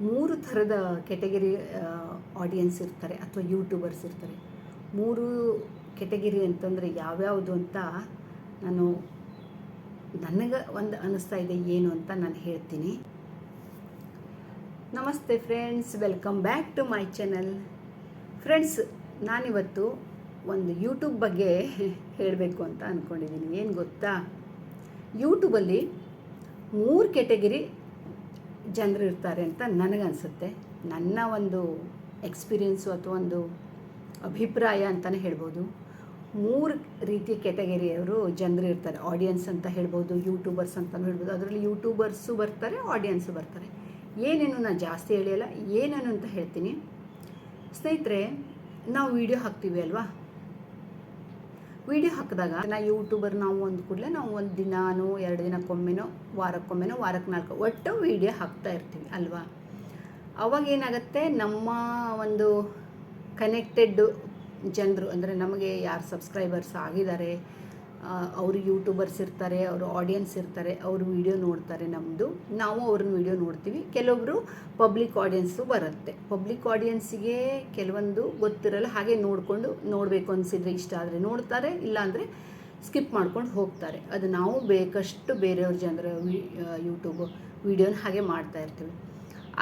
ಮೂರು ಥರದ category audience ಇರ್ತಾರೆ ಅಥವಾ ಯೂಟ್ಯೂಬರ್ಸ್ ಇರ್ತಾರೆ. ಮೂರು ಕೆಟಗರಿ ಅಂತಂದರೆ ಯಾವ್ಯಾವುದು ಅಂತ ನಾನು ನನಗೆ ಒಂದು ಅನ್ನಿಸ್ತಾ ಇದೆ ಏನು ಅಂತ ನಾನು ಹೇಳ್ತೀನಿ. ನಮಸ್ತೆ friends, welcome back to my channel. Friends, ನಾನಿವತ್ತು ಒಂದು ಯೂಟ್ಯೂಬ್ ಬಗ್ಗೆ ಹೇಳಬೇಕು ಅಂತ ಅಂದ್ಕೊಂಡಿದ್ದೀನಿ. ಏನು ಗೊತ್ತಾ, ಯೂಟ್ಯೂಬಲ್ಲಿ ಮೂರು ಕೆಟಗರಿ ಜನರು ಇರ್ತಾರೆ ಅಂತ ನನಗನ್ಸುತ್ತೆ. ನನ್ನ ಒಂದು ಎಕ್ಸ್ಪೀರಿಯೆನ್ಸು ಅಥವಾ ಒಂದು ಅಭಿಪ್ರಾಯ ಅಂತಲೇ ಹೇಳ್ಬೋದು. ಮೂರು ರೀತಿಯ ಕೆಟಗರಿಯವರು ಜನರು ಇರ್ತಾರೆ. ಆಡಿಯನ್ಸ್ ಅಂತ ಹೇಳ್ಬೋದು, ಯೂಟ್ಯೂಬರ್ಸ್ ಅಂತಲೂ ಹೇಳ್ಬೋದು. ಅದರಲ್ಲಿ ಯೂಟ್ಯೂಬರ್ಸು ಬರ್ತಾರೆ, ಆಡಿಯನ್ಸು ಬರ್ತಾರೆ. ಏನೇನು ನಾನು ಜಾಸ್ತಿ ಹೇಳಿಯಲ್ಲ, ಏನೇನು ಅಂತ ಹೇಳ್ತೀನಿ. ಸ್ನೇಹಿತರೆ, ನಾವು ವಿಡಿಯೋ ಹಾಕ್ತೀವಿ ಅಲ್ವಾ, ವಿಡಿಯೋ ಹಾಕಿದಾಗ ನಾವು ಒಂದು ಕೂಡಲೇ ನಾವು ಒಂದು ದಿನಾನೋ 2 ದಿನಕ್ಕೊಮ್ಮೆನೋ ವಾರಕ್ಕೊಮ್ಮೆನೋ ವಾರಕ್ಕೆ 4 ಒಟ್ಟು ವಿಡಿಯೋ ಹಾಕ್ತಾ ಇರ್ತೀವಿ ಅಲ್ವಾ. ಅವಾಗ ಏನಾಗುತ್ತೆ, ನಮ್ಮ ಒಂದು ಕನೆಕ್ಟೆಡ್ ಜನರು ಅಂದರೆ ನಮಗೆ ಯಾರು ಸಬ್ಸ್ಕ್ರೈಬರ್ಸ್ ಆಗಿದ್ದಾರೆ, ಅವರು ಯೂಟ್ಯೂಬರ್ಸ್ ಇರ್ತಾರೆ, ಅವರು ಆಡಿಯನ್ಸ್ ಇರ್ತಾರೆ, ಅವರು ವಿಡಿಯೋ ನೋಡ್ತಾರೆ ನಮ್ಮದು, ನಾವು ಅವ್ರನ್ನ ವಿಡಿಯೋ ನೋಡ್ತೀವಿ. ಕೆಲವೊಬ್ಬರು ಪಬ್ಲಿಕ್ ಆಡಿಯನ್ಸು ಬರುತ್ತೆ. ಪಬ್ಲಿಕ್ ಆಡಿಯನ್ಸಿಗೆ ಕೆಲವೊಂದು ಗೊತ್ತಿರಲ್ಲ, ಹಾಗೆ ನೋಡಬೇಕು ಅನಿಸಿದರೆ ಇಷ್ಟ ಆದರೆ ನೋಡ್ತಾರೆ, ಇಲ್ಲಾಂದರೆ ಸ್ಕಿಪ್ ಮಾಡ್ಕೊಂಡು ಹೋಗ್ತಾರೆ. ಅದು ನಾವು ಬೇಕಷ್ಟು ಬೇರೆಯವ್ರ ಜನರ ಯೂಟ್ಯೂಬ್ ವಿಡಿಯೋನ ಹಾಗೆ ಮಾಡ್ತಾ ಇರ್ತೀವಿ.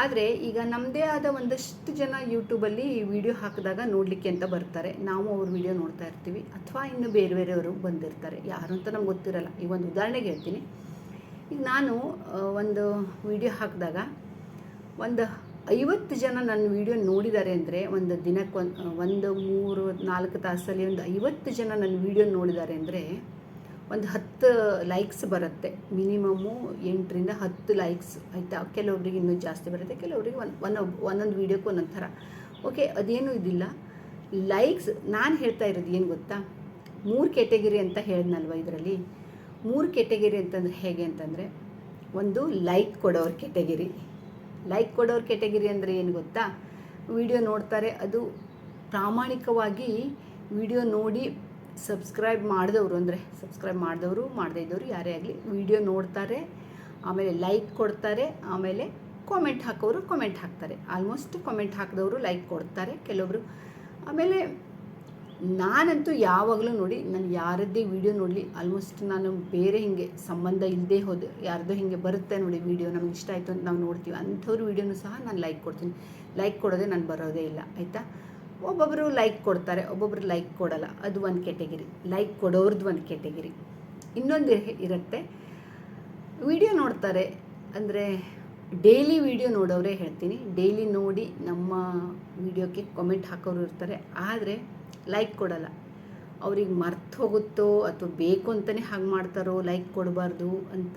ಆದರೆ ಈಗ ನಮ್ಮದೇ ಆದ ಒಂದಷ್ಟು ಜನ ಯೂಟ್ಯೂಬಲ್ಲಿ ವಿಡಿಯೋ ಹಾಕಿದಾಗ ನೋಡಲಿಕ್ಕೆ ಅಂತ ಬರ್ತಾರೆ. ನಾವು ಅವ್ರ ವಿಡಿಯೋ ನೋಡ್ತಾ ಇರ್ತೀವಿ, ಅಥವಾ ಇನ್ನು ಬೇರೆಯವರು ಬಂದಿರ್ತಾರೆ, ಯಾರು ಅಂತ ನಮ್ಗೆ ಗೊತ್ತಿರಲ್ಲ. ಈಗ ಒಂದು ಉದಾಹರಣೆಗೆ ಹೇಳ್ತೀನಿ. ಈಗ ನಾನು ಒಂದು ವಿಡಿಯೋ ಹಾಕಿದಾಗ ಒಂದು 50 ಜನ ನನ್ನ ವಿಡಿಯೋ ನೋಡಿದ್ದಾರೆ ಅಂದರೆ, ಒಂದು ದಿನಕ್ಕೆ ಒಂದು 3-4 ತಾಸಲ್ಲಿ ಒಂದು 50 ಜನ ನನ್ನ ವಿಡಿಯೋ ನೋಡಿದ್ದಾರೆ ಅಂದರೆ ಒಂದು 10 ಲೈಕ್ಸ್ ಬರುತ್ತೆ. ಮಿನಿಮಮ್ಮು 8ರಿಂದ 10 ಲೈಕ್ಸ್, ಆಯಿತಾ. ಕೆಲವೊಬ್ರಿಗೆ ಇನ್ನೂ ಜಾಸ್ತಿ ಬರುತ್ತೆ, ಕೆಲವರಿಗೆ ಒಂದೊಂದು ವೀಡಿಯೋಕ್ಕೆ ಒಂದೊಂದು ಥರ. ಓಕೆ, ಅದೇನೂ ಇದಿಲ್ಲ. ಲೈಕ್ಸ್ ನಾನು ಹೇಳ್ತಾ ಇರೋದು ಏನು ಗೊತ್ತಾ, 3 ಕೆಟಗರಿ ಅಂತ ಹೇಳಿದ್ನಲ್ವ. ಇದರಲ್ಲಿ 3 ಕೆಟಗರಿ ಅಂತಂದರೆ ಹೇಗೆ ಅಂತಂದರೆ, ಒಂದು ಲೈಕ್ ಕೊಡೋರ ಕೆಟಗರಿ. ಲೈಕ್ ಕೊಡೋರ ಕೆಟಗರಿ ಅಂದರೆ ಏನು ಗೊತ್ತಾ, ವಿಡಿಯೋ ನೋಡ್ತಾರೆ, ಅದು ಪ್ರಾಮಾಣಿಕವಾಗಿ ವಿಡಿಯೋ ನೋಡಿ ಸಬ್ಸ್ಕ್ರೈಬ್ ಮಾಡಿದವರು ಮಾಡದೇ ಇದ್ದವರು ಯಾರೇ ಆಗಲಿ ವಿಡಿಯೋ ನೋಡ್ತಾರೆ, ಆಮೇಲೆ ಲೈಕ್ ಕೊಡ್ತಾರೆ, ಆಮೇಲೆ ಕಾಮೆಂಟ್ ಹಾಕೋರು ಕಾಮೆಂಟ್ ಹಾಕ್ತಾರೆ. ಆಲ್ಮೋಸ್ಟ್ ಕಾಮೆಂಟ್ ಹಾಕಿದವರು ಲೈಕ್ ಕೊಡ್ತಾರೆ ಕೆಲವೊಬ್ರು. ಆಮೇಲೆ ನಾನಂತೂ ಯಾವಾಗಲೂ ನೋಡಿ, ನಾನು ಯಾರದ್ದೇ ವಿಡಿಯೋ ನೋಡಲಿ, ಆಲ್ಮೋಸ್ಟ್ ನಾನು ಬೇರೆ ಹಿಂಗೆ ಸಂಬಂಧ ಇಲ್ಲದೆ ಹೋದ ಯಾರ್ದೋ ಹಿಂಗೆ ಬರುತ್ತೆ ನೋಡಿ ವಿಡಿಯೋ, ನಮ್ಗೆ ಇಷ್ಟ ಆಯಿತು ಅಂತ ನಾವು ನೋಡ್ತೀವಿ, ಅಂಥವ್ರ ವಿಡಿಯೋನೂ ಸಹ ನಾನು ಲೈಕ್ ಕೊಡ್ತೀನಿ. ಲೈಕ್ ಕೊಡೋದೇ ನಾನು ಬರೋದೇ ಇಲ್ಲ, ಆಯಿತಾ. ಒಬ್ಬೊಬ್ಬರು ಲೈಕ್ ಕೊಡ್ತಾರೆ, ಒಬ್ಬೊಬ್ಬರು ಲೈಕ್ ಕೊಡಲ್ಲ. ಅದು ಒಂದು ಕೆಟಗರಿ. ಲೈಕ್ ಕೊಡೋರ್ದು ಒಂದು ಕೆಟಗರಿ. ಇನ್ನೊಂದು ಇರುತ್ತೆ, ವಿಡಿಯೋ ನೋಡ್ತಾರೆ ಅಂದರೆ ಡೈಲಿ ವಿಡಿಯೋ ನೋಡೋರೇ ಹೇಳ್ತೀನಿ. ಡೈಲಿ ನೋಡಿ ನಮ್ಮ ವಿಡಿಯೋಕ್ಕೆ ಕಾಮೆಂಟ್ ಹಾಕೋರು ಇರ್ತಾರೆ, ಆದರೆ ಲೈಕ್ ಕೊಡಲ್ಲ. ಅವ್ರಿಗೆ ಮರ್ತು ಹೋಗುತ್ತೋ ಅಥವಾ ಬೇಕು ಅಂತಲೇ ಹಾಗೆ ಮಾಡ್ತಾರೋ ಲೈಕ್ ಕೊಡಬಾರ್ದು ಅಂತ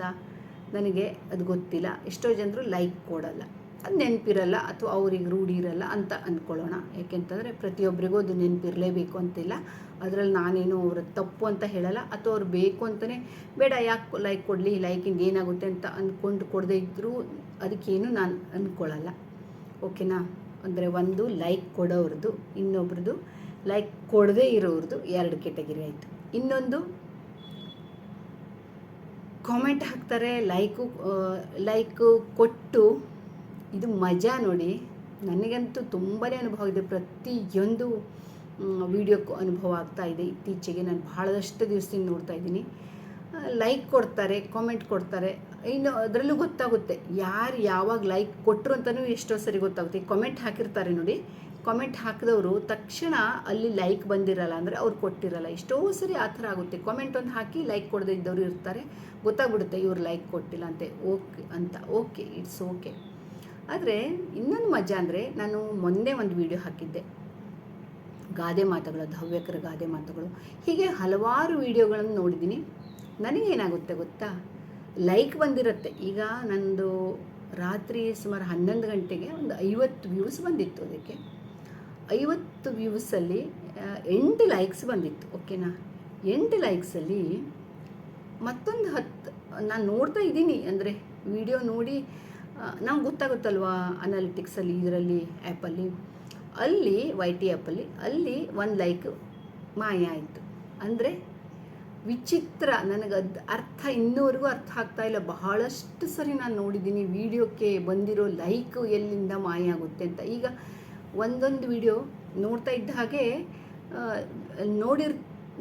ನನಗೆ ಅದು ಗೊತ್ತಿಲ್ಲ. ಎಷ್ಟೋ ಜನರು ಲೈಕ್ ಕೊಡಲ್ಲ, ಅದು ನೆನಪಿರಲ್ಲ ಅಥವಾ ಅವ್ರಿಗೆ ರೂಢಿ ಇರಲ್ಲ ಅಂತ ಅಂದ್ಕೊಳ್ಳೋಣ. ಯಾಕೆಂತಂದರೆ ಪ್ರತಿಯೊಬ್ಬರಿಗೂ ಅದು ನೆನಪಿರಲೇಬೇಕು ಅಂತಿಲ್ಲ. ಅದರಲ್ಲಿ ನಾನೇನು ಅವ್ರ ತಪ್ಪು ಅಂತ ಹೇಳಲ್ಲ, ಅಥವಾ ಅವ್ರು ಬೇಕು ಅಂತಲೇ ಬೇಡ ಯಾಕೆ ಲೈಕ್ ಕೊಡಲಿ, ಲೈಕಿಂದ ಏನಾಗುತ್ತೆ ಅಂತ ಅಂದ್ಕೊಂಡು ಕೊಡದೇ ಇದ್ದರೂ ಅದಕ್ಕೇನು ನಾನು ಅಂದ್ಕೊಳ್ಳಲ್ಲ. ಓಕೆನಾ. ಅಂದರೆ ಒಂದು ಲೈಕ್ ಕೊಡೋವ್ರದ್ದು, ಇನ್ನೊಬ್ರದ್ದು ಲೈಕ್ ಕೊಡದೇ ಇರೋವ್ರದ್ದು 2 ಕೆಟಗರಿ ಆಯಿತು. ಇನ್ನೊಂದು ಕಾಮೆಂಟ್ ಹಾಕ್ತಾರೆ, ಲೈಕು ಕೊಟ್ಟು, ಇದು ಮಜಾ ನೋಡಿ. ನನಗಂತೂ ತುಂಬಾ ಅನುಭವ ಇದೆ. ಪ್ರತಿಯೊಂದು ವಿಡಿಯೋಕ್ಕೂ ಅನುಭವ ಆಗ್ತಾ ಇದೆ ಇತ್ತೀಚೆಗೆ. ನಾನು ಬಹಳಷ್ಟು ದಿವಸದಿಂದ ನೋಡ್ತಾ ಇದ್ದೀನಿ. ಲೈಕ್ ಕೊಡ್ತಾರೆ, ಕಾಮೆಂಟ್ ಕೊಡ್ತಾರೆ. ಇನ್ನು ಅದರಲ್ಲೂ ಗೊತ್ತಾಗುತ್ತೆ ಯಾರು ಯಾವಾಗ ಲೈಕ್ ಕೊಟ್ಟರು ಅಂತಲೂ ಎಷ್ಟೋ ಸರಿ ಗೊತ್ತಾಗುತ್ತೆ. ಕಾಮೆಂಟ್ ಹಾಕಿರ್ತಾರೆ ನೋಡಿ, ಕಾಮೆಂಟ್ ಹಾಕಿದವರು ತಕ್ಷಣ ಅಲ್ಲಿ ಲೈಕ್ ಬಂದಿರಲ್ಲ ಅಂದರೆ ಅವ್ರು ಕೊಟ್ಟಿರಲ್ಲ. ಎಷ್ಟೋ ಸರಿ ಆ ಥರ ಆಗುತ್ತೆ. ಕಾಮೆಂಟ್ ಒಂದು ಹಾಕಿ ಲೈಕ್ ಕೊಡದೇ ಇದ್ದವರು ಇರ್ತಾರೆ, ಗೊತ್ತಾಗ್ಬಿಡುತ್ತೆ ಇವ್ರು ಲೈಕ್ ಕೊಟ್ಟಿಲ್ಲ ಓಕೆ ಇಟ್ಸ್ ಓಕೆ. ಆದರೆ ಇನ್ನೊಂದು ಮಜಾ ಅಂದರೆ, ನಾನು ಮೊನ್ನೆ ಒಂದು ವಿಡಿಯೋ ಹಾಕಿದ್ದೆ, ಗಾದೆ ಮಾತುಗಳು, ಹವ್ಯಕರ ಗಾದೆ ಮಾತುಗಳು. ಹೀಗೆ ಹಲವಾರು ವಿಡಿಯೋಗಳನ್ನು ನೋಡಿದ್ದೀನಿ. ನನಗೇನಾಗುತ್ತೆ ಗೊತ್ತಾ, ಲೈಕ್ ಬಂದಿರುತ್ತೆ. ಈಗ ನಂದು ರಾತ್ರಿ ಸುಮಾರು 11 ಗಂಟೆಗೆ ಒಂದು 50 ವ್ಯೂಸ್ ಬಂದಿತ್ತು. ಅದಕ್ಕೆ 50 ವ್ಯೂಸಲ್ಲಿ 8 ಲೈಕ್ಸ್ ಬಂದಿತ್ತು. ಓಕೆನಾ. 8 ಲೈಕ್ಸಲ್ಲಿ ಮತ್ತೊಂದು 10 ನಾನು ನೋಡ್ತಾ ಇದ್ದೀನಿ. ಅಂದರೆ ವಿಡಿಯೋ ನೋಡಿ ನಾವು ಗೊತ್ತಾಗುತ್ತಲ್ವ ಅನಾಲಿಟಿಕ್ಸಲ್ಲಿ, ಇದರಲ್ಲಿ ಆ್ಯಪಲ್ಲಿ, ಅಲ್ಲಿ YT ಆ್ಯಪಲ್ಲಿ ಅಲ್ಲಿ 1 ಲೈಕ್ ಮಾಯ ಆಯಿತು. ಅಂದರೆ ವಿಚಿತ್ರ. ನನಗೆ ಅರ್ಥ ಇನ್ನೂವರೆಗೂ ಅರ್ಥ ಆಗ್ತಾ ಇಲ್ಲ. ಬಹಳಷ್ಟು ಸರಿ ನಾನು ನೋಡಿದ್ದೀನಿ ವಿಡಿಯೋಕ್ಕೆ ಬಂದಿರೋ ಲೈಕ್ ಎಲ್ಲಿಂದ ಮಾಯ ಆಗುತ್ತೆ ಅಂತ. ಈಗ ಒಂದೊಂದು ವಿಡಿಯೋ ನೋಡ್ತಾ ಇದ್ದ ಹಾಗೆ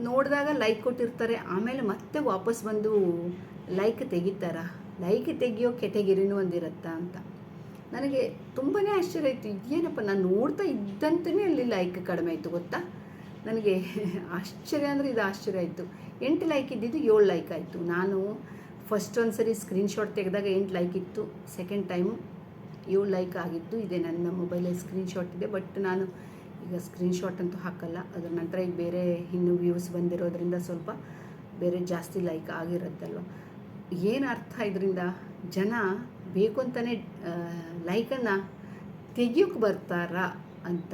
ನೋಡಿದಾಗ ಲೈಕ್ ಕೊಟ್ಟಿರ್ತಾರೆ, ಆಮೇಲೆ ಮತ್ತೆ ವಾಪಸ್ ಬಂದು ಲೈಕ್ ತೆಗಿತಾರ. ಲೈಕ್ ತೆಗಿಯೋ ಕೆಟಗಿರಿನೂ ಒಂದಿರುತ್ತಾ ಅಂತ ನನಗೆ ತುಂಬಾ ಆಶ್ಚರ್ಯ ಆಯಿತು. ಇದೇನಪ್ಪ, ನಾನು ನೋಡ್ತಾ ಇದ್ದಂತೆಯೇ ಅಲ್ಲಿ ಲೈಕ್ ಕಡಿಮೆ ಆಯಿತು ಗೊತ್ತಾ. ನನಗೆ ಆಶ್ಚರ್ಯ ಅಂದರೆ ಇದು ಆಶ್ಚರ್ಯ ಆಯಿತು. 8 ಲೈಕ್ ಇದ್ದಿದ್ದು 7 ಲೈಕ್ ಆಯಿತು. ನಾನು ಫಸ್ಟ್ ಒಂದು ಸರಿ ಸ್ಕ್ರೀನ್ಶಾಟ್ ತೆಗೆದಾಗ 8 ಲೈಕ್ ಇತ್ತು, ಸೆಕೆಂಡ್ ಟೈಮು 7 ಲೈಕ್ ಆಗಿತ್ತು. ಇದೆ ನನ್ನ ಮೊಬೈಲಲ್ಲಿ ಸ್ಕ್ರೀನ್ಶಾಟ್ ಇದೆ, ಬಟ್ ನಾನು ಈಗ ಸ್ಕ್ರೀನ್ಶಾಟ್ ಅಂತೂ ಹಾಕಲ್ಲ. ಅದರ ನಂತರ ಈಗ ಬೇರೆ ಇನ್ನೂ ವ್ಯೂಸ್ ಬಂದಿರೋದ್ರಿಂದ ಸ್ವಲ್ಪ ಬೇರೆ ಜಾಸ್ತಿ ಲೈಕ್ ಆಗಿರುತ್ತಲ್ವ. ಏನು ಅರ್ಥ ಇದರಿಂದ? ಜನ ಬೇಕು ಅಂತಲೇ ಲೈಕನ್ನು ತೆಗಿಯೋಕ್ಕೆ ಬರ್ತಾರಾ ಅಂತ,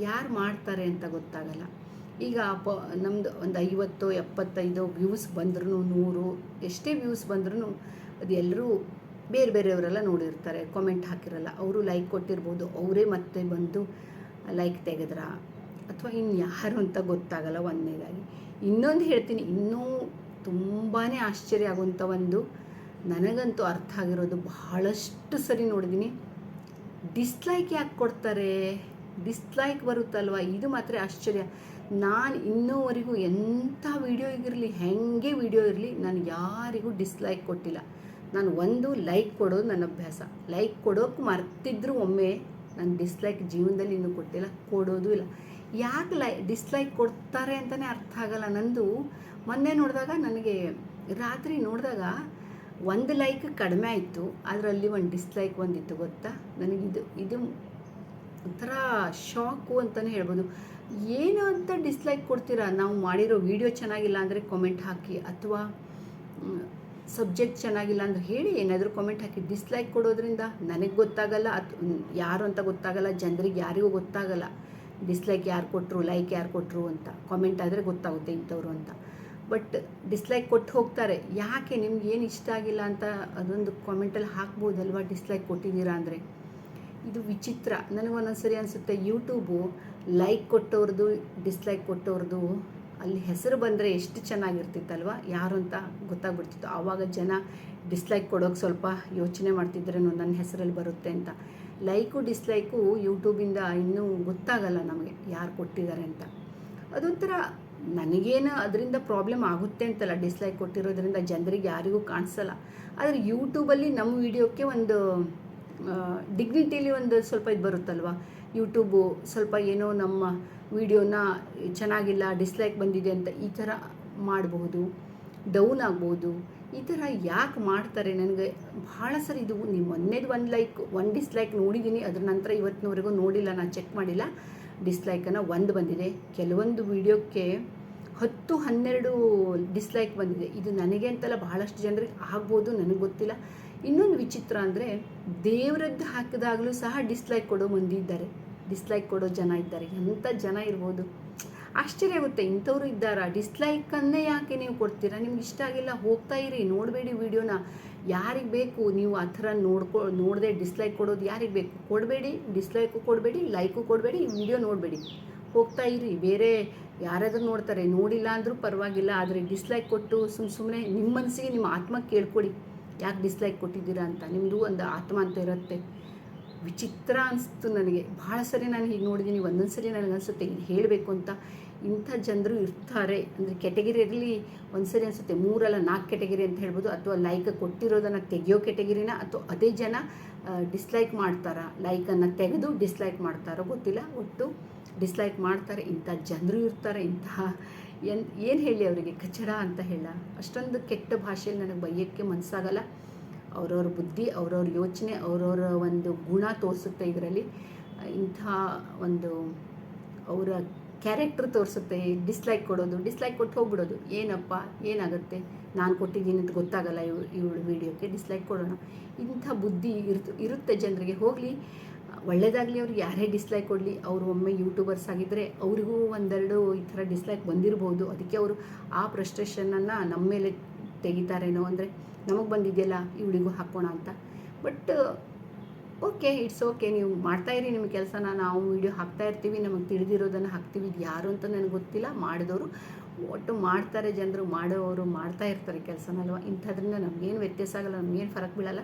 ಯಾರು ಮಾಡ್ತಾರೆ ಅಂತ ಗೊತ್ತಾಗಲ್ಲ. ಈಗ ನಮ್ಮದು ಒಂದು 50 75 ವ್ಯೂಸ್ ಬಂದ್ರೂ 100 ಎಷ್ಟೇ ವ್ಯೂಸ್ ಬಂದ್ರೂ ಅದು ಎಲ್ಲರೂ ಬೇರೆ ಬೇರೆಯವರೆಲ್ಲ ನೋಡಿರ್ತಾರೆ, ಕಾಮೆಂಟ್ ಹಾಕಿರಲ್ಲ. ಅವರು ಲೈಕ್ ಕೊಟ್ಟಿರ್ಬೋದು, ಅವರೇ ಮತ್ತೆ ಬಂದು ಲೈಕ್ ತೆಗೆದ್ರ ಅಥವಾ ಇನ್ನು ಯಾರು ಅಂತ ಗೊತ್ತಾಗಲ್ಲ. ಒಂದನೇದಾಗಿ ಇನ್ನೊಂದು ಹೇಳ್ತೀನಿ, ಇನ್ನೂ ತುಂಬಾ ಆಶ್ಚರ್ಯ ಆಗುವಂಥ ಒಂದು, ನನಗಂತೂ ಅರ್ಥ ಆಗಿರೋದು, ಬಹಳಷ್ಟು ಸರಿ ನೋಡಿದ್ದೀನಿ, ಡಿಸ್ಲೈಕ್ ಯಾಕೆ ಕೊಡ್ತಾರೆ? ಡಿಸ್ಲೈಕ್ ಬರುತ್ತಲ್ವ, ಇದು ಮಾತ್ರ ಆಶ್ಚರ್ಯ. ನಾನು ಇನ್ನೂವರೆಗೂ ಎಂಥ ವಿಡಿಯೋ ಇರಲಿ, ಹೆಂಗೆ ವಿಡಿಯೋ ಇರಲಿ, ನಾನು ಯಾರಿಗೂ ಡಿಸ್ಲೈಕ್ ಕೊಟ್ಟಿಲ್ಲ. ನಾನು ಒಂದು ಲೈಕ್ ಕೊಡೋದು ನನ್ನ ಅಭ್ಯಾಸ. ಲೈಕ್ ಕೊಡೋಕೆ ಮರ್ತಿದ್ರು ಒಮ್ಮೆ, ನಾನು ಡಿಸ್ಲೈಕ್ ಜೀವನದಲ್ಲಿ ಇನ್ನೂ ಕೊಟ್ಟಿಲ್ಲ, ಕೊಡೋದು ಇಲ್ಲ. ಯಾಕೆ ಡಿಸ್ಲೈಕ್ ಕೊಡ್ತಾರೆ ಅಂತಲೇ ಅರ್ಥ ಆಗಲ್ಲ. ನಂದು ಮೊನ್ನೆ ನೋಡಿದಾಗ, ನನಗೆ ರಾತ್ರಿ ನೋಡಿದಾಗ 1 ಲೈಕ್ ಕಡಿಮೆ ಆಯಿತು, ಅದರಲ್ಲಿ 1 ಡಿಸ್ಲೈಕ್ ಬಂದಿತ್ತು ಗೊತ್ತಾ. ನನಗಿದು ಒಂಥರ ಶಾಕು ಅಂತಲೇ ಹೇಳ್ಬೋದು. ಏನು ಅಂತ ಡಿಸ್ಲೈಕ್ ಕೊಡ್ತೀರಾ? ನಾವು ಮಾಡಿರೋ ವಿಡಿಯೋ ಚೆನ್ನಾಗಿಲ್ಲ ಅಂದರೆ ಕಾಮೆಂಟ್ ಹಾಕಿ, ಅಥವಾ ಸಬ್ಜೆಕ್ಟ್ ಚೆನ್ನಾಗಿಲ್ಲ ಅಂದರೆ ಹೇಳಿ, ಏನಾದರೂ ಕಾಮೆಂಟ್ ಹಾಕಿ. ಡಿಸ್ಲೈಕ್ ಕೊಡೋದ್ರಿಂದ ನನಗೆ ಗೊತ್ತಾಗಲ್ಲ, ಯಾರು ಅಂತ ಗೊತ್ತಾಗಲ್ಲ, ಜನರಿಗೆ ಯಾರಿಗೂ ಗೊತ್ತಾಗಲ್ಲ ಡಿಸ್ಲೈಕ್ ಯಾರು ಕೊಟ್ಟರು, ಲೈಕ್ ಯಾರು ಕೊಟ್ಟರು ಅಂತ. ಕಾಮೆಂಟ್ ಆದರೆ ಗೊತ್ತಾಗುತ್ತೆ ಇಂಥವ್ರು ಅಂತ. ಬಟ್ ಡಿಸ್ಲೈಕ್ ಕೊಟ್ಟು ಹೋಗ್ತಾರೆ. ಯಾಕೆ? ನಿಮ್ಗೆ ಏನು ಇಷ್ಟ ಆಗಿಲ್ಲ ಅಂತ ಅದೊಂದು ಕಾಮೆಂಟಲ್ಲಿ ಹಾಕ್ಬೋದಲ್ವ, ಡಿಸ್ಲೈಕ್ ಕೊಟ್ಟಿದ್ದೀರಾ ಅಂದರೆ. ಇದು ವಿಚಿತ್ರ. ನನಗೊಂದೊಂದು ಸರಿ ಅನಿಸುತ್ತೆ, ಯೂಟ್ಯೂಬು ಲೈಕ್ ಕೊಟ್ಟವ್ರದ್ದು ಡಿಸ್ಲೈಕ್ ಕೊಟ್ಟವ್ರದ್ದು ಅಲ್ಲಿ ಹೆಸರು ಬಂದರೆ ಎಷ್ಟು ಚೆನ್ನಾಗಿರ್ತಿತ್ತಲ್ವ, ಯಾರು ಅಂತ ಗೊತ್ತಾಗ್ಬಿಡ್ತಿತ್ತು. ಆವಾಗ ಜನ ಡಿಸ್ಲೈಕ್ ಕೊಡೋಕೆ ಸ್ವಲ್ಪ ಯೋಚನೆ ಮಾಡ್ತಿದ್ರೇನೋ, ನನ್ನ ಹೆಸರಲ್ಲಿ ಬರುತ್ತೆ ಅಂತ. ಲೈಕು ಡಿಸ್ಲೈಕು ಯೂಟ್ಯೂಬಿಂದ ಇನ್ನೂ ಗೊತ್ತಾಗಲ್ಲ ನಮಗೆ ಯಾರು ಕೊಟ್ಟಿದ್ದಾರೆ ಅಂತ. ಅದೊಂಥರ ನನಗೇನು ಅದರಿಂದ ಪ್ರಾಬ್ಲಮ್ ಆಗುತ್ತೆ ಅಂತಲ್ಲ, ಡಿಸ್ಲೈಕ್ ಕೊಟ್ಟಿರೋದ್ರಿಂದ ಜನರಿಗೆ ಯಾರಿಗೂ ಕಾಣಿಸಲ್ಲ. ಆದರೆ ಯೂಟ್ಯೂಬಲ್ಲಿ ನಮ್ಮ ವಿಡಿಯೋಕ್ಕೆ ಒಂದು ಡಿಗ್ನಿಟಿಲಿ ಒಂದು ಸ್ವಲ್ಪ ಇದು ಬರುತ್ತಲ್ವ. ಯೂಟ್ಯೂಬು ಸ್ವಲ್ಪ ಏನೋ ನಮ್ಮ ವಿಡಿಯೋನ ಚೆನ್ನಾಗಿಲ್ಲ, ಡಿಸ್ಲೈಕ್ ಬಂದಿದೆ ಅಂತ ಈ ಥರ ಮಾಡಬಹುದು, ಡೌನ್ ಆಗ್ಬೋದು. ಈ ಥರ ಯಾಕೆ ಮಾಡ್ತಾರೆ? ನನಗೆ ಭಾಳ ಸರಿ ಇದು ಮೊನ್ನೆದು 1 ಲೈಕ್ 1 ಡಿಸ್ಲೈಕ್ ನೋಡಿದ್ದೀನಿ, ಅದ್ರ ನಂತರ ಇವತ್ತಿನವರೆಗೂ ನೋಡಿಲ್ಲ, ನಾನು ಚೆಕ್ ಮಾಡಿಲ್ಲ. ಡಿಸ್ಲೈಕನ್ನು 1 ಬಂದಿದೆ. ಕೆಲವೊಂದು ವಿಡಿಯೋಕ್ಕೆ 10 12 ಡಿಸ್ಲೈಕ್ ಬಂದಿದೆ. ಇದು ನನಗೆ ಅಂತಲ್ಲ, ಬಹಳಷ್ಟು ಜನರಿಗೆ ಆಗ್ಬೋದು, ನನಗೆ ಗೊತ್ತಿಲ್ಲ. ಇನ್ನೊಂದು ವಿಚಿತ್ರ ಅಂದರೆ, ದೇವರದ್ದು ಹಾಕಿದಾಗಲೂ ಸಹ ಡಿಸ್ಲೈಕ್ ಕೊಡೋ ಮಂದಿ ಇದ್ದಾರೆ, ಡಿಸ್ಲೈಕ್ ಕೊಡೋ ಜನ ಇದ್ದಾರೆ. ಎಂಥ ಜನ ಇರ್ಬೋದು, ಆಶ್ಚರ್ಯ ಆಗುತ್ತೆ. ಇಂಥವ್ರು ಇದ್ದಾರಾ? ಡಿಸ್ಲೈಕನ್ನೇ ಯಾಕೆ ನೀವು ಕೊಡ್ತೀರಾ? ನಿಮ್ಗೆ ಇಷ್ಟ ಆಗಿಲ್ಲ ಹೋಗ್ತಾ ಇರಿ, ನೋಡಬೇಡಿ ವಿಡಿಯೋನ. ಯಾರಿಗೆ ಬೇಕು ನೀವು ಆ ಥರ ನೋಡದೆ ಡಿಸ್ಲೈಕ್ ಕೊಡೋದು ಯಾರಿಗೆ ಬೇಕು? ಕೊಡಬೇಡಿ, ಡಿಸ್ಲೈಕು ಕೊಡಬೇಡಿ, ಲೈಕು ಕೊಡಬೇಡಿ, ವಿಡಿಯೋ ನೋಡಬೇಡಿ, ಹೋಗ್ತಾ ಇರಿ. ಬೇರೆ ಯಾರಾದರೂ ನೋಡ್ತಾರೆ, ನೋಡಿಲ್ಲ ಅಂದರೂ ಪರವಾಗಿಲ್ಲ, ಆದರೆ ಡಿಸ್ಲೈಕ್ ಕೊಟ್ಟು ಸುಮ್ಮನೆ ನಿಮ್ಮ ಮನಸ್ಸಿಗೆ, ನಿಮ್ಮ ಆತ್ಮಕ್ಕೆ ಕೇಳ್ಕೊಡಿ, ಯಾಕೆ ಡಿಸ್ಲೈಕ್ ಕೊಟ್ಟಿದ್ದೀರಾ ಅಂತ. ನಿಮ್ಮದು ಒಂದು ಆತ್ಮ ಅಂತ ಇರುತ್ತೆ. ವಿಚಿತ್ರ ಅನಿಸ್ತು ನನಗೆ. ಭಾಳ ಸರಿ ನಾನು ಹೀಗೆ ನೋಡಿದ್ದೀನಿ. ಒಂದೊಂದು ಸರಿ ನನಗನ್ಸುತ್ತೆ ಇದು ಹೇಳಬೇಕು ಅಂತ. ಇಂಥ ಜನರು ಇರ್ತಾರೆ ಅಂದರೆ ಕೆಟಗಿರಿಯಲ್ಲಿ ಒಂದು ಸರಿ ಅನಿಸುತ್ತೆ 3 ಅಲ್ಲ 4 ಕೆಟಗಿರಿ ಅಂತ ಹೇಳ್ಬೋದು. ಅಥವಾ ಲೈಕ್ ಕೊಟ್ಟಿರೋದನ್ನು ತೆಗೆಯೋ ಕೆಟಗಿರಿನ, ಅಥವಾ ಅದೇ ಜನ ಡಿಸ್ಲೈಕ್ ಮಾಡ್ತಾರಾ, ಲೈಕನ್ನು ತೆಗೆದು ಡಿಸ್ಲೈಕ್ ಮಾಡ್ತಾರೋ ಗೊತ್ತಿಲ್ಲ, ಒಟ್ಟು ಡಿಸ್ಲೈಕ್ ಮಾಡ್ತಾರೆ. ಇಂಥ ಜನರು ಇರ್ತಾರೆ. ಇಂತಹ ಏನು ಹೇಳಿ ಅವರಿಗೆ, ಕಚಡ ಅಂತ ಹೇಳ. ಅಷ್ಟೊಂದು ಕೆಟ್ಟ ಭಾಷೆಯಲ್ಲಿ ನನಗೆ ಬೈಯೋಕ್ಕೆ ಮನಸ್ಸಾಗಲ್ಲ. ಅವ್ರವ್ರ ಬುದ್ಧಿ, ಅವ್ರವ್ರ ಯೋಚನೆ, ಅವ್ರವ್ರ ಒಂದು ಗುಣ ತೋರಿಸುತ್ತೆ ಇದರಲ್ಲಿ. ಇಂಥ ಒಂದು ಅವರ ಕ್ಯಾರೆಕ್ಟರ್ ತೋರಿಸುತ್ತೆ. ಡಿಸ್ಲೈಕ್ ಕೊಡೋದು, ಡಿಸ್ಲೈಕ್ ಕೊಟ್ಟು ಹೋಗ್ಬಿಡೋದು. ಏನಪ್ಪ ಏನಾಗುತ್ತೆ, ನಾನು ಕೊಟ್ಟಿದ್ದೀನಿ ಅಂತ ಗೊತ್ತಾಗಲ್ಲ ಇವಳು ವಿಡಿಯೋಕ್ಕೆ, ಡಿಸ್ಲೈಕ್ ಕೊಡೋಣ. ಇಂಥ ಬುದ್ಧಿ ಇರುತ್ತೆ ಜನರಿಗೆ. ಹೋಗಲಿ, ಒಳ್ಳೆಯದಾಗಲಿ, ಅವ್ರಿಗೆ ಯಾರೇ ಡಿಸ್ಲೈಕ್ ಕೊಡಲಿ. ಅವರು ಒಮ್ಮೆ ಯೂಟ್ಯೂಬರ್ಸ್ ಆಗಿದ್ದರೆ ಅವ್ರಿಗೂ 1-2 ಈ ಥರ ಡಿಸ್ಲೈಕ್ ಬಂದಿರ್ಬೋದು. ಅದಕ್ಕೆ ಅವರು ಆ ಫ್ರಸ್ಟ್ರೇಷನನ್ನು ನಮ್ಮ ಮೇಲೆ ತೆಗಿತಾರೇನೋ, ಅಂದರೆ ನಮಗೆ ಬಂದಿದೆಯಲ್ಲ ಇವಳಿಗೂ ಹಾಕೋಣ ಅಂತ. ಬಟ್ ಓಕೆ, ಇಟ್ಸ್ ಓಕೆ, ನೀವು ಮಾಡ್ತಾಯಿರಿ ನಿಮ್ಮ ಕೆಲಸನ. ನಾವು ವೀಡಿಯೋ ಹಾಕ್ತಾ ಇರ್ತೀವಿ, ನಮಗೆ ತಿಳಿದಿರೋದನ್ನು ಹಾಕ್ತೀವಿ. ಇದು ಯಾರು ಅಂತ ನನಗೆ ಗೊತ್ತಿಲ್ಲ, ಮಾಡಿದವರು ಒಟ್ಟು ಮಾಡ್ತಾರೆ ಜನರು, ಮಾಡೋರು ಮಾಡ್ತಾ ಇರ್ತಾರೆ ಕೆಲಸನಲ್ವ. ಇಂಥದ್ರಿಂದ ನಮಗೇನು ವ್ಯತ್ಯಾಸ ಆಗಲ್ಲ, ನಮಗೇನು ಫರಕ್ ಬೀಳಲ್ಲ.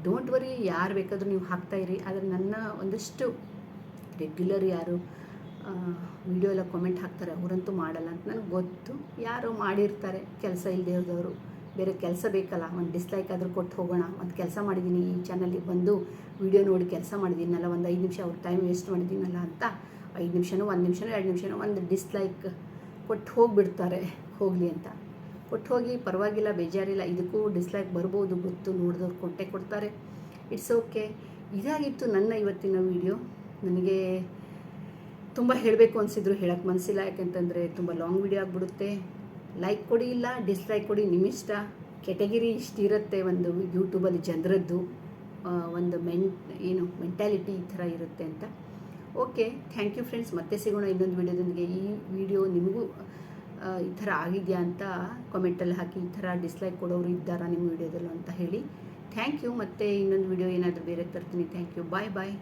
ಡೋಂಟ್ ವರಿ, ಯಾರು ಬೇಕಾದರೂ ನೀವು ಹಾಕ್ತಾಯಿರಿ. ಆದರೆ ನನ್ನ ಒಂದಷ್ಟು ರೆಗ್ಯುಲರ್ ಯಾರು ವಿಡಿಯೋ ಎಲ್ಲ ಕಾಮೆಂಟ್ ಹಾಕ್ತಾರೆ ಅವರಂತೂ ಮಾಡಲ್ಲ ಅಂತ ನನಗೆ ಗೊತ್ತು. ಯಾರೋ ಮಾಡಿರ್ತಾರೆ ಕೆಲಸ ಇಲ್ಲದೆ ಹೋದವರು, ಬೇರೆ ಕೆಲಸ ಬೇಕಲ್ಲ, ಒಂದು ಡಿಸ್ಲೈಕ್ ಆದರೂ ಕೊಟ್ಟು ಹೋಗೋಣ, ಒಂದು ಕೆಲಸ ಮಾಡಿದ್ದೀನಿ ಈ ಚಾನಲಿಗೆ ಬಂದು ವಿಡಿಯೋ ನೋಡಿ ಕೆಲಸ ಮಾಡಿದ್ದೀನಲ್ಲ, ಒಂದು 5 ನಿಮಿಷ ಅವ್ರ ಟೈಮ್ ವೇಸ್ಟ್ ಮಾಡಿದ್ದೀನಲ್ಲ ಅಂತ 5 ನಿಮಿಷನೋ 1 ನಿಮಿಷನೋ 2 ನಿಮಿಷನೋ ಒಂದು ಡಿಸ್ಲೈಕ್ ಕೊಟ್ಟು ಹೋಗಿಬಿಡ್ತಾರೆ. ಹೋಗಲಿ ಅಂತ ಕೊಟ್ಟು ಹೋಗಿ, ಪರವಾಗಿಲ್ಲ, ಬೇಜಾರಿಲ್ಲ. ಇದಕ್ಕೂ ಡಿಸ್ಲೈಕ್ ಬರ್ಬೋದು, ಗೊತ್ತು, ನೋಡಿದವ್ರು ಕೊಟ್ಟೆ ಕೊಡ್ತಾರೆ. It's okay. ಇದಾಗಿತ್ತು ನನ್ನ ಇವತ್ತಿನ ವಿಡಿಯೋ. ನನಗೆ ತುಂಬ ಹೇಳಬೇಕು ಅನಿಸಿದ್ರು, ಹೇಳೋಕ್ಕೆ ಮನಸ್ಸಿಲ್ಲ. ಯಾಕೆಂತಂದರೆ ತುಂಬ ಲಾಂಗ್ ವಿಡಿಯೋ ಆಗಿಬಿಡುತ್ತೆ. ಲೈಕ್ ಕೊಡಿ, ಇಲ್ಲ ಡಿಸ್ಲೈಕ್ ಕೊಡಿ, ನಿಮ್ಮಿಷ್ಟ. ಕೆಟಗಿರಿ ಇಷ್ಟಿರುತ್ತೆ ಒಂದು ಯೂಟ್ಯೂಬಲ್ಲಿ ಜನರದ್ದು, ಒಂದು ಮೆಂಟ್ಯಾಲಿಟಿ ಈ ಥರ ಇರುತ್ತೆ ಅಂತ. Okay, thank you friends. ಮತ್ತೆ ಸಿಗೋಣ ಇನ್ನೊಂದು ವಿಡಿಯೋದೊಂದಿಗೆ. ಈ ವಿಡಿಯೋ ನಿಮಗೂ ಈ ಥರ ಆಗಿದೆಯಾ ಅಂತ ಕಾಮೆಂಟಲ್ಲಿ ಹಾಕಿ. ಈ ಥರ ಡಿಸ್ಲೈಕ್ ಕೊಡೋರು ಇದ್ದಾರಾ ನಿಮ್ಮ ವಿಡಿಯೋದಲ್ಲೂ ಅಂತ ಹೇಳಿ. Thank you. ಮತ್ತೆ ಇನ್ನೊಂದು ವಿಡಿಯೋ ಏನಾದರೂ ಬೇರೆ ತರ್ತೀನಿ. Thank you. Bye bye.